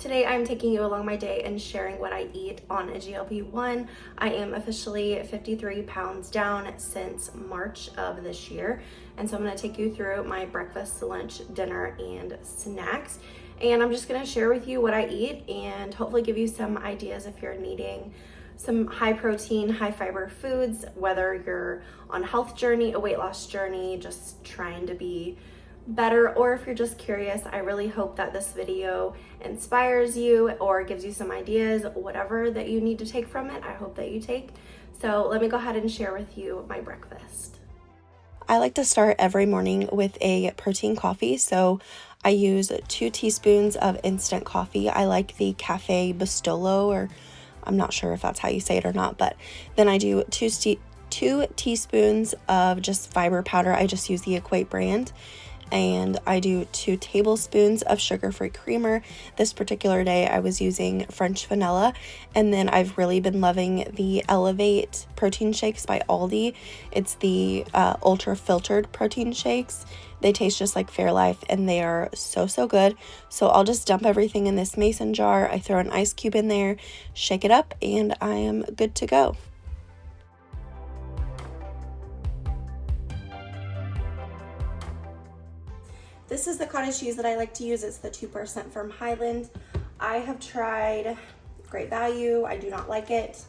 Today I'm taking you along my day and sharing what I eat on a GLP-1. I am officially 53 pounds down since March of this year. And so I'm gonna take you through my breakfast, lunch, dinner, and snacks. And I'm just gonna share with you what I eat and hopefully give you some ideas if you're needing some high protein, high fiber foods, whether you're on a health journey, a weight loss journey, just trying to be better, or if you're just curious. I really hope that this video inspires you or gives you some ideas, whatever that you need to take from it, I hope that you take. So let me go ahead and share with you my breakfast. I like to start every morning with a protein coffee. So I use 2 teaspoons of instant coffee. I like the Cafe Bustelo, or I'm not sure if that's how you say it or not, but then I do 2 teaspoons of just fiber powder. I just use the Equate brand. And I do 2 tablespoons of sugar-free creamer. This particular day I was using French vanilla, and then I've really been loving the Elevate protein shakes by Aldi. It's the ultra filtered protein shakes. They taste just like Fairlife and they are so good. So I'll just dump everything in this mason jar. I throw an ice cube in there, shake it up, and I am good to go. This is the cottage cheese that I like to use. It's the 2% from Highland. I have tried Great Value. I do not like it.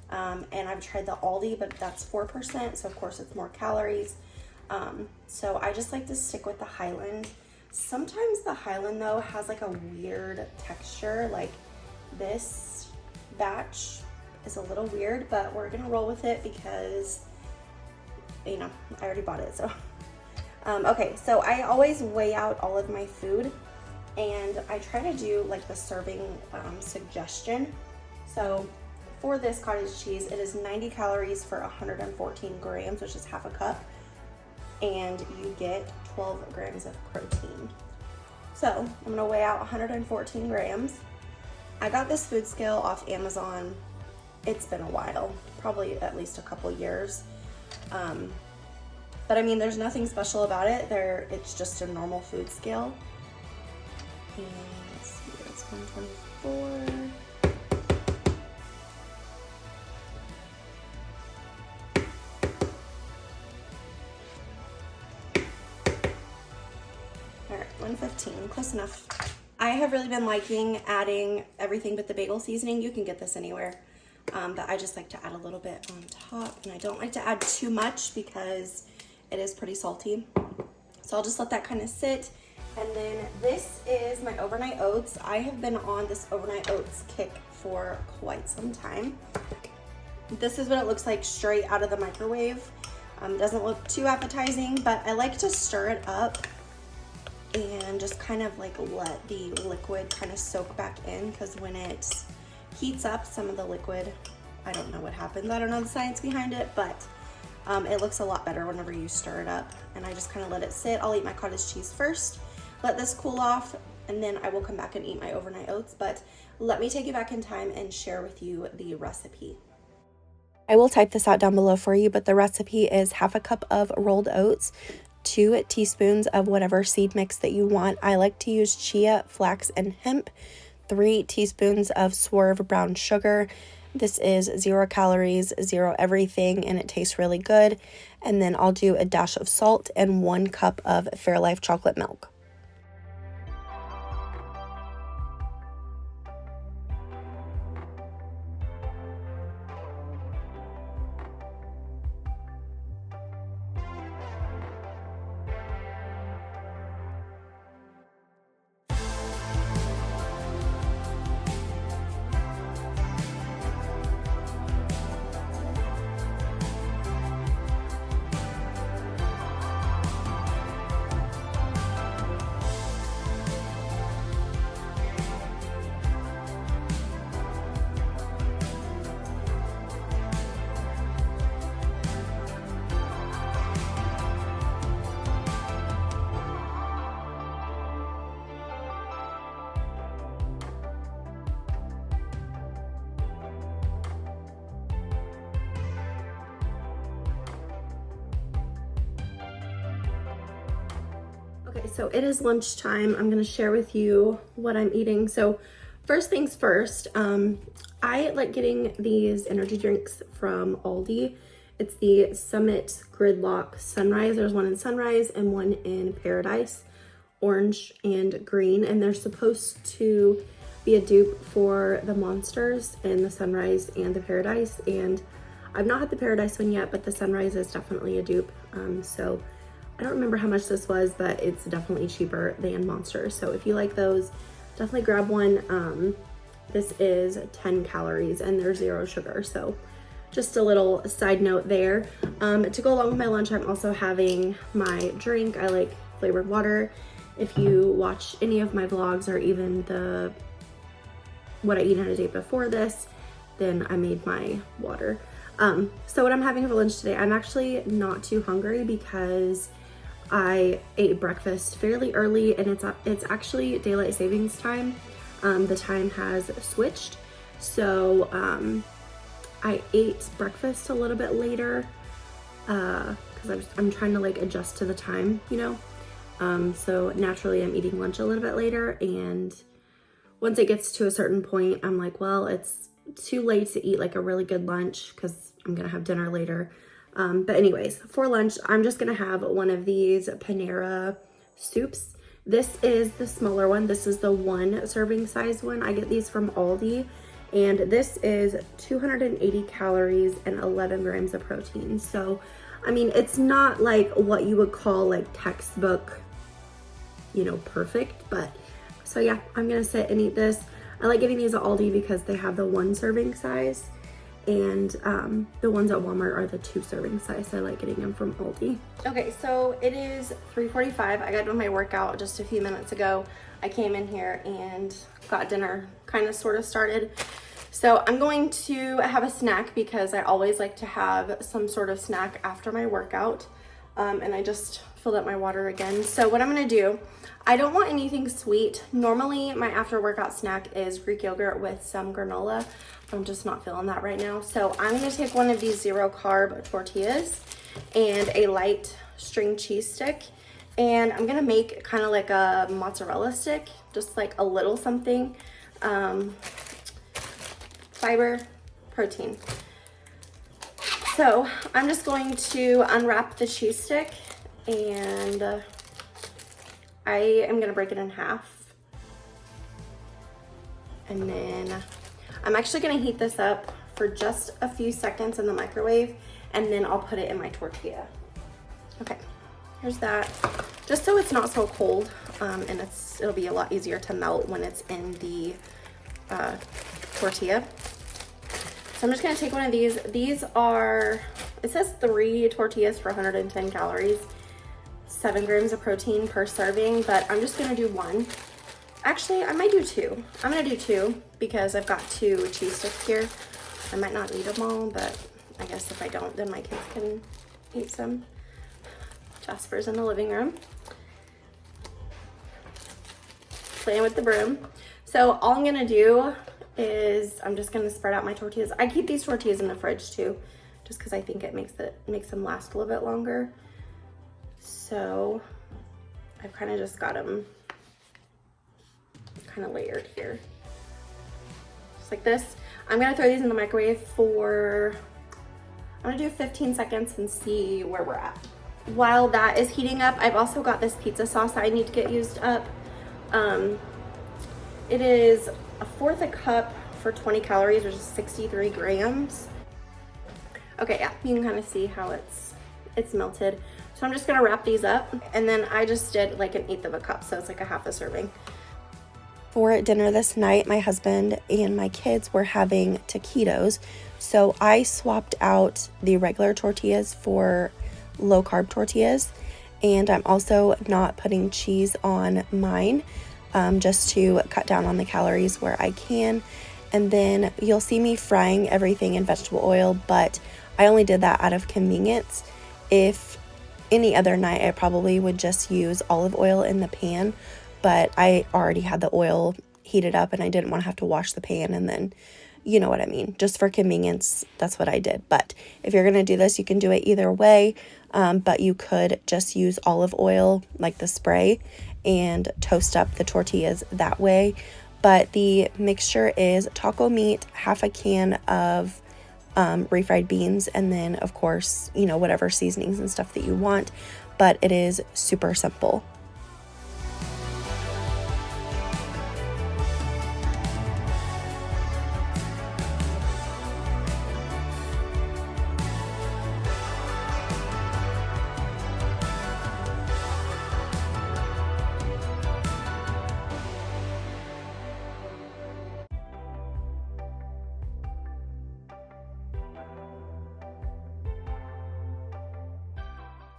And I've tried the Aldi, but that's 4%. So of course it's more calories. So I just like to stick with the Highland. Sometimes the Highland though has like a weird texture. Like this batch is a little weird, but we're gonna roll with it because, you know, I already bought it, so. Okay, so I always weigh out all of my food and I try to do like the serving suggestion. So for this cottage cheese, it is 90 calories for 114 grams, which is half a cup, and you get 12 grams of protein. So I'm gonna weigh out 114 grams. I got this food scale off Amazon. It's been a while, probably at least a couple years. But I mean, there's nothing special about it. It's just a normal food scale. And let's see, it's 124. All right, 115, close enough. I have really been liking adding everything but the bagel seasoning. You can get this anywhere. But I just like to add a little bit on top, and I don't like to add too much because it is pretty salty. So I'll just let that kind of sit. And then this is my overnight oats. I have been on this overnight oats kick for quite some time. This is what it looks like straight out of the microwave. Doesn't look too appetizing, but I like to stir it up and just kind of like let the liquid kind of soak back in, because when it heats up, some of the liquid, I don't know what happens. I don't know the science behind it, but it looks a lot better whenever you stir it up. And I just kind of let it sit. I'll eat my cottage cheese first, let this cool off, and then I will come back and eat my overnight oats. But let me take you back in time and share with you the recipe. I will type this out down below for you, but the recipe is half a cup of rolled oats, 2 teaspoons of whatever seed mix that you want. I like to use chia, flax, and hemp, 3 teaspoons of Swerve brown sugar. This is 0 calories, 0 everything, and it tastes really good. And then I'll do a dash of salt and 1 cup of Fairlife chocolate milk. Okay, so it is lunchtime. I'm gonna share with you what I'm eating. So First things first, I like getting these energy drinks from Aldi. It's the Summit Gridlock Sunrise. There's one in Sunrise and one in Paradise, orange and green, and they're supposed to be a dupe for the Monsters in the Sunrise and the Paradise. And I've not had the Paradise one yet, but the Sunrise is definitely a dupe. So I don't remember how much this was, but it's definitely cheaper than Monsters. So if you like those, definitely grab one. This is 10 calories and there's 0 sugar. So just a little side note there. To go along with my lunch, I'm also having my drink. I like flavored water. If you watch any of my vlogs or even what I eat on a day before this, then I made my water. So what I'm having for lunch today, I'm actually not too hungry because I ate breakfast fairly early, and it's actually daylight savings time. The time has switched. So I ate breakfast a little bit later because I'm trying to like adjust to the time, you know? So naturally I'm eating lunch a little bit later, and once it gets to a certain point, I'm like, well, it's too late to eat like a really good lunch because I'm gonna have dinner later. But anyways, for lunch, I'm just gonna have one of these Panera soups. This is the smaller one. This is the 1 serving size one. I get these from Aldi, and this is 280 calories and 11 grams of protein. So, I mean, it's not like what you would call like textbook, you know, perfect, but so yeah, I'm gonna sit and eat this. I like getting these at Aldi because they have the 1 serving size, and the ones at Walmart are the 2 serving size. So I like getting them from Aldi. Okay, so it is 3:45. I got done my workout just a few minutes ago. I came in here and got dinner kind of sort of started. So I'm going to have a snack because I always like to have some sort of snack after my workout. And I just filled up my water again. So what I'm gonna do, I don't want anything sweet. Normally my after workout snack is Greek yogurt with some granola. I'm just not feeling that right now. So I'm gonna take one of these 0 carb tortillas and a light string cheese stick. And I'm gonna make kind of like a mozzarella stick, just like a little something. Fiber, protein. So I'm just going to unwrap the cheese stick, and I am gonna break it in half. And then I'm actually gonna heat this up for just a few seconds in the microwave, and then I'll put it in my tortilla. Okay, here's that. Just so it's not so cold, and it'll be a lot easier to melt when it's in the tortilla. So I'm just gonna take one of these. These are, it says 3 tortillas for 110 calories, 7 grams of protein per serving, but I'm just gonna do 1. Actually, I might do 2. I'm gonna do 2 because I've got 2 cheese sticks here. I might not eat them all, but I guess if I don't, then my kids can eat some. Jasper's in the living room, playing with the broom. So all I'm gonna do is I'm just gonna spread out my tortillas. I keep these tortillas in the fridge too, just because I think it makes them last a little bit longer. So I've kind of just got them kind of layered here, just like this. I'm gonna throw these in the microwave for, I'm gonna do 15 seconds and see where we're at. While that is heating up, I've also got this pizza sauce that I need to get used up. It is 1/4 a cup for 20 calories, which is 63 grams. Okay, yeah, you can kind of see how it's melted. So I'm just gonna wrap these up, and then I just did like 1/8 of a cup, so it's like a half a serving. For dinner this night, my husband and my kids were having taquitos, so I swapped out the regular tortillas for low carb tortillas, and I'm also not putting cheese on mine, just to cut down on the calories where I can. And then you'll see me frying everything in vegetable oil, but I only did that out of convenience. If any other night, I probably would just use olive oil in the pan, but I already had the oil heated up and I didn't want to have to wash the pan, and then, you know what I mean, just for convenience, that's what I did. But if you're gonna do this, you can do it either way, but you could just use olive oil, like the spray, and toast up the tortillas that way. but the mixture is taco meat, half a can of refried beans, and then of course, you know, whatever seasonings and stuff that you want, but it is super simple.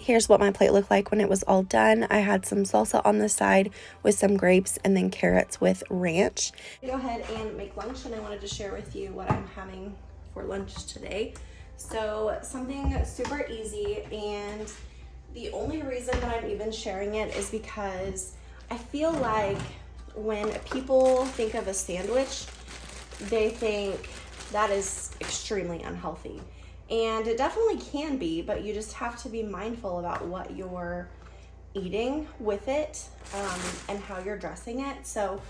Here's what my plate looked like when it was all done. I had some salsa on the side with some grapes and then carrots with ranch. Go ahead and make lunch, and I wanted to share with you what I'm having for lunch today. So something super easy, and the only reason that I'm even sharing it is because I feel like when people think of a sandwich, they think that is extremely unhealthy. And it definitely can be, but you just have to be mindful about what you're eating with it and how you're dressing it. So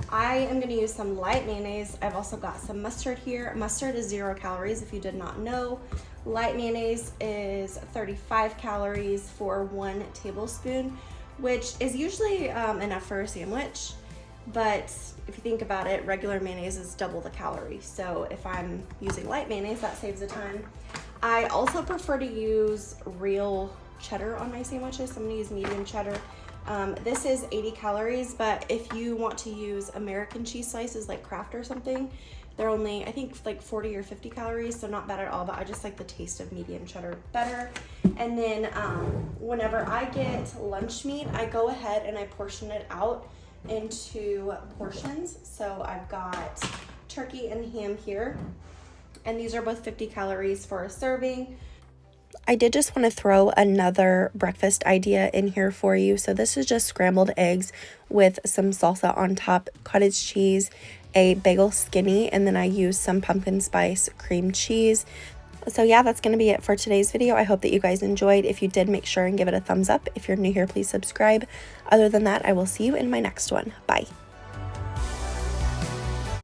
I am gonna use some light mayonnaise. I've also got some mustard here. Mustard is 0 calories if you did not know. Light mayonnaise is 35 calories for 1 tablespoon, which is usually enough for a sandwich. But if you think about it, regular mayonnaise is double the calories. So if I'm using light mayonnaise, that saves a ton. I also prefer to use real cheddar on my sandwiches, so I'm gonna use medium cheddar. This is 80 calories, but if you want to use American cheese slices like Kraft or something, they're only, I think, like 40 or 50 calories, so not bad at all, but I just like the taste of medium cheddar better. And then whenever I get lunch meat, I go ahead and I portion it out into portions. So I've got turkey and ham here, and these are both 50 calories for a serving. I did just want to throw another breakfast idea in here for you. So this is just scrambled eggs with some salsa on top, cottage cheese, a bagel skinny, and then I use some pumpkin spice cream cheese. So yeah, that's going to be it for today's video. I hope that you guys enjoyed. If you did, make sure and give it a thumbs up. If you're new here, please subscribe. Other than that, I will see you in my next one. Bye.